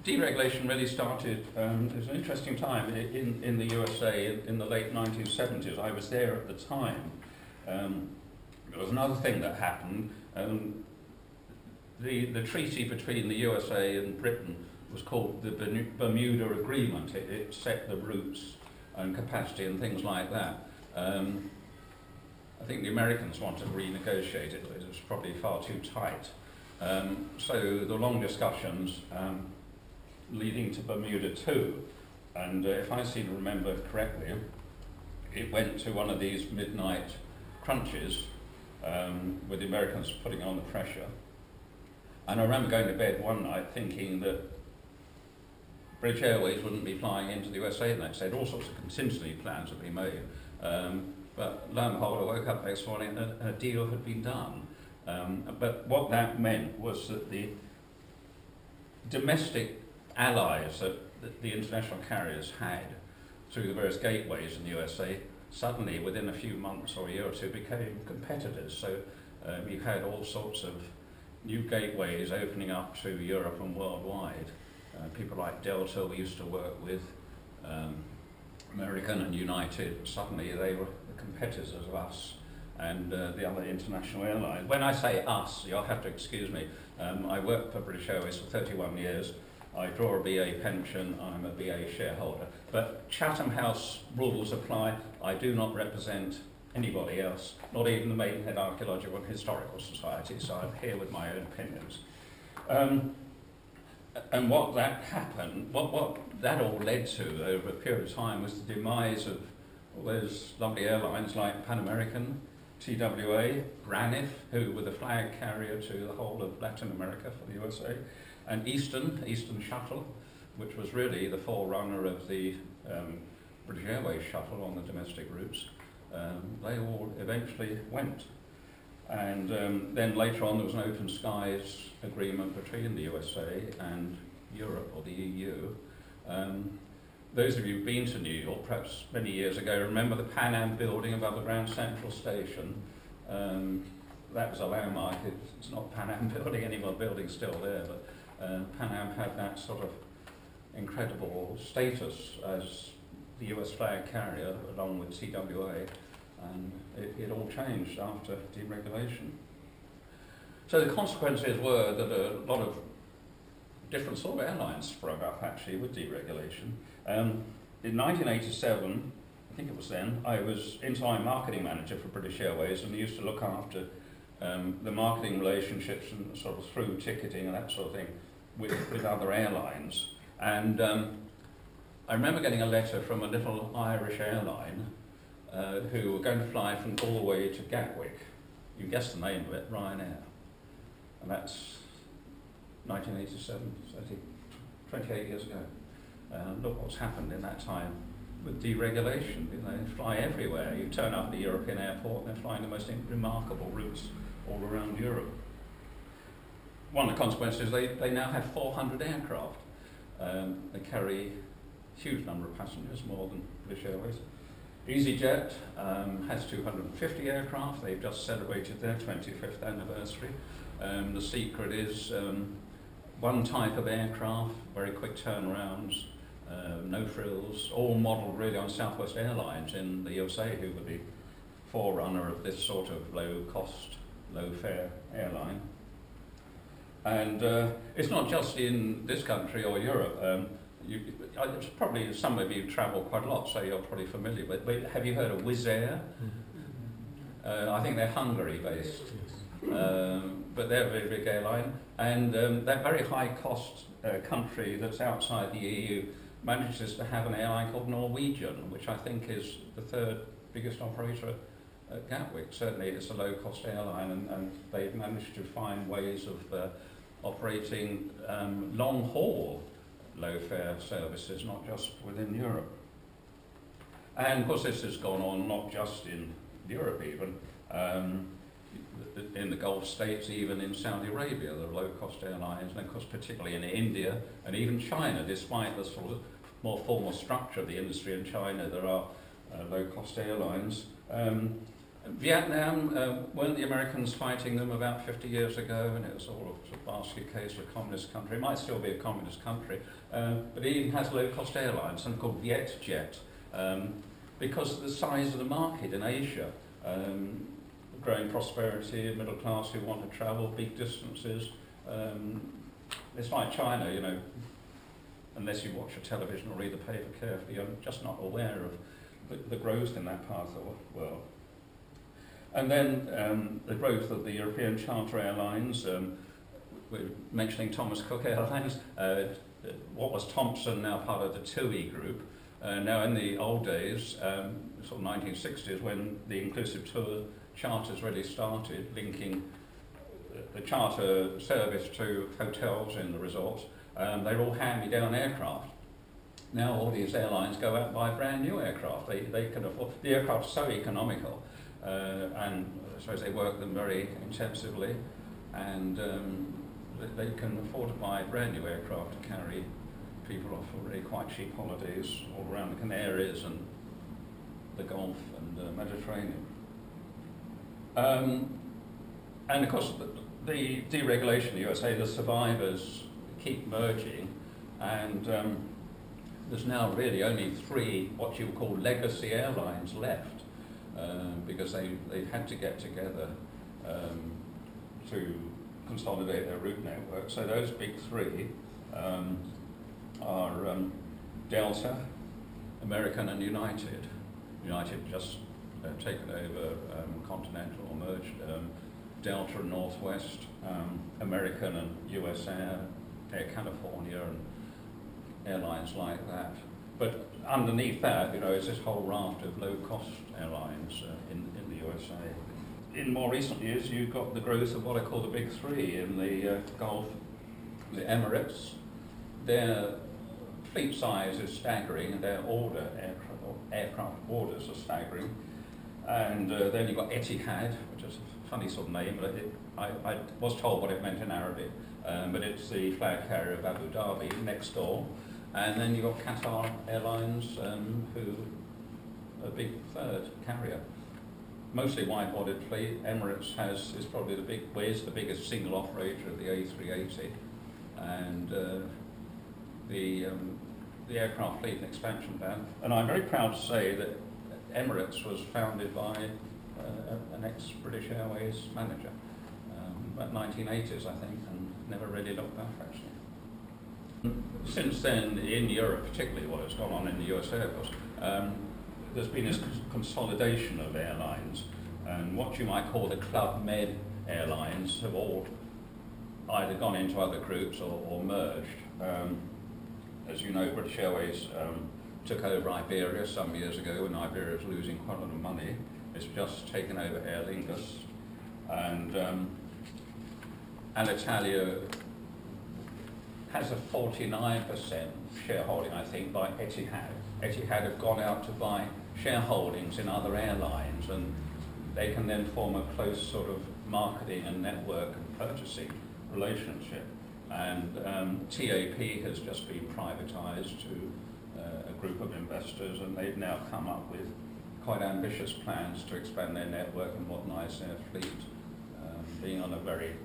Deregulation really started, it was an interesting time in the USA in the late 1970s. I was there at the time. There was another thing that happened. The treaty between the USA and Britain was called the Bermuda Agreement. It set the routes and capacity and things like that. I think the Americans wanted to renegotiate it, but it was probably far too tight. So the long discussions leading to Bermuda 2, and if I seem to remember correctly, it went to one of these midnight crunches with the Americans putting on the pressure. And I remember going to bed one night thinking that British Airways wouldn't be flying into the USA the next day. All sorts of contingency plans had been made. But lo and behold, I woke up next morning and a deal had been done. But what that meant was that the domestic allies that the international carriers had through the various gateways in the USA suddenly, within a few months or a year or two, became competitors. So you had all sorts of new gateways opening up to Europe and worldwide. People like Delta we used to work with, American and United, suddenly they were the competitors of us and the other international airlines. When I say us, you'll have to excuse me. I worked for British Airways for 31 years. I draw a BA pension, I'm a BA shareholder. But Chatham House rules apply. I do not represent anybody else, not even the Maidenhead Archaeological and Historical Society, so I'm here with my own opinions. And what that happened, what that all led to over a period of time was the demise of all those lovely airlines like Pan American, TWA, Braniff, who were the flag carrier to the whole of Latin America for the USA, and Eastern Shuttle, which was really the forerunner of the British Airways shuttle on the domestic routes. They all eventually went. And then later on there was an open skies agreement between the USA and Europe, or the EU. Those of you who've been to New York, perhaps many years ago, remember the Pan Am building above the Grand Central Station. That was a landmark. It's not Pan Am building, any more buildings still there, but Pan Am had that sort of incredible status as the US flag carrier along with TWA, and it all changed after deregulation. So the consequences were that a lot of different sort of airlines sprung up actually with deregulation. In 1987, I think it was then, I was in-time marketing manager for British Airways and used to look after the marketing relationships and sort of through ticketing and that sort of thing with other airlines. And I remember getting a letter from a little Irish airline who were going to fly from Galway to Gatwick. You can guess the name of it, Ryanair. And that's 1987, so 28 years ago. Look what's happened in that time with deregulation. You know, they fly everywhere. You turn up at the European airport and they're flying the most remarkable routes all around Europe. One of the consequences is they now have 400 aircraft. They carry a huge number of passengers, more than British Airways. EasyJet has 250 aircraft. They've just celebrated their 25th anniversary. The secret is one type of aircraft, very quick turnarounds, no frills, all modelled really on Southwest Airlines in the USA, who were the forerunner of this sort of low-cost, low-fare airline. And it's not just in this country or Europe. It's probably some of you travel quite a lot, so you're probably familiar with. But have you heard of Wizz Air? I think they're Hungary-based, but they're a very big airline. And that very high-cost country that's outside the EU manages to have an airline called Norwegian, which I think is the third biggest operator at Gatwick. Certainly, it's a low-cost airline, and they've managed to find ways of operating long-haul low-fare services, not just within Europe. And of course this has gone on not just in Europe even, in the Gulf states, even in Saudi Arabia, there are low-cost airlines, and of course particularly in India and even China, despite the sort of more formal structure of the industry in China, there are low-cost airlines. Vietnam, weren't the Americans fighting them about 50 years ago, and it was all a basket case of a communist country. It might still be a communist country, but it even has low-cost airlines, some called VietJet, because of the size of the market in Asia. Growing prosperity, middle class who want to travel big distances. It's like China, you know, unless you watch a television or read the paper carefully, you're just not aware of the growth in that part of the world. And then the growth of the European charter airlines. We're mentioning Thomas Cook Airlines, what was Thompson, now part of the TUI group. Now in the old days, sort of 1960s, when the inclusive tour charters really started, linking the charter service to hotels in the resorts, they were all hand-me-down aircraft. Now all these airlines go out and buy brand new aircraft. They can afford, the aircraft are so economical, and I suppose they work them very intensively, and they can afford to buy brand new aircraft to carry people off for really quite cheap holidays all around the Canaries and the Gulf and the Mediterranean. And of course, the deregulation in the USA, the survivors keep merging, and there's now really only 3 what you would call legacy airlines left, because they've had to get together to consolidate their route network. So those big 3 are Delta, American and United. United just taken over Continental or merged, Delta and Northwest, American and US Air California and airlines like that. But underneath that, you know, is this whole raft of low-cost airlines in the USA. In more recent years, you've got the growth of what I call the big 3 in the Gulf. The Emirates, their fleet size is staggering, and their aircraft orders are staggering. And then you've got Etihad, which is a funny sort of name, but I was told what it meant in Arabic, but it's the flag carrier of Abu Dhabi next door. And then you've got Qatar Airlines, who are a big 3rd carrier. Mostly wide-bodied fleet. Emirates is probably the biggest single operator of the A380, and the aircraft fleet and expansion plan. And I'm very proud to say that Emirates was founded by an ex-British Airways manager, about 1980s, I think, and never really looked back, actually. Since then, in Europe, particularly what has gone on in the USA, of course, there's been this consolidation of airlines, and what you might call the Club Med airlines have all either gone into other groups or merged. As you know, British Airways took over Iberia some years ago when Iberia was losing quite a lot of money. It's just taken over Aer Lingus, and Alitalia has a 49% shareholding, I think, by Etihad. Etihad have gone out to buy shareholdings in other airlines, and they can then form a close sort of marketing and network and purchasing relationship. And TAP has just been privatised to a group of investors, and they've now come up with quite ambitious plans to expand their network and modernise their fleet, being on a very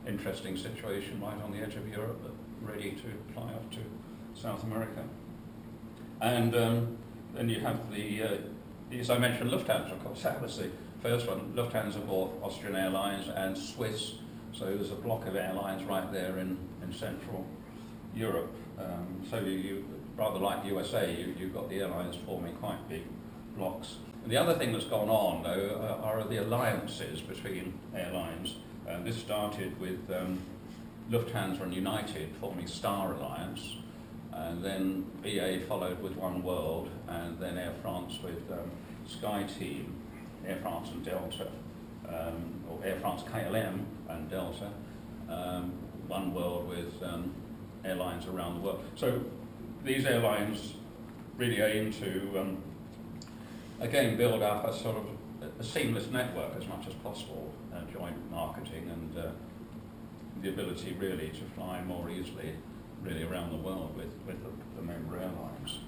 interesting situation right on the edge of Europe, but ready to fly off to South America. And then you have as I mentioned, Lufthansa, of course. That was the first one. Lufthansa bought Austrian Airlines and Swiss, so there's a block of airlines right there in Central Europe. So you rather like USA, you've got the airlines forming quite big blocks. And the other thing that's gone on, though, are the alliances between airlines. This started with Lufthansa and United forming Star Alliance, and then BA followed with One World, and then Air France with SkyTeam, Air France and Delta, or Air France KLM and Delta, One World with airlines around the world. So these airlines really aim to, again, build up a sort of a seamless network as much as possible, joint marketing and the ability really to fly more easily really around the world with the member airlines.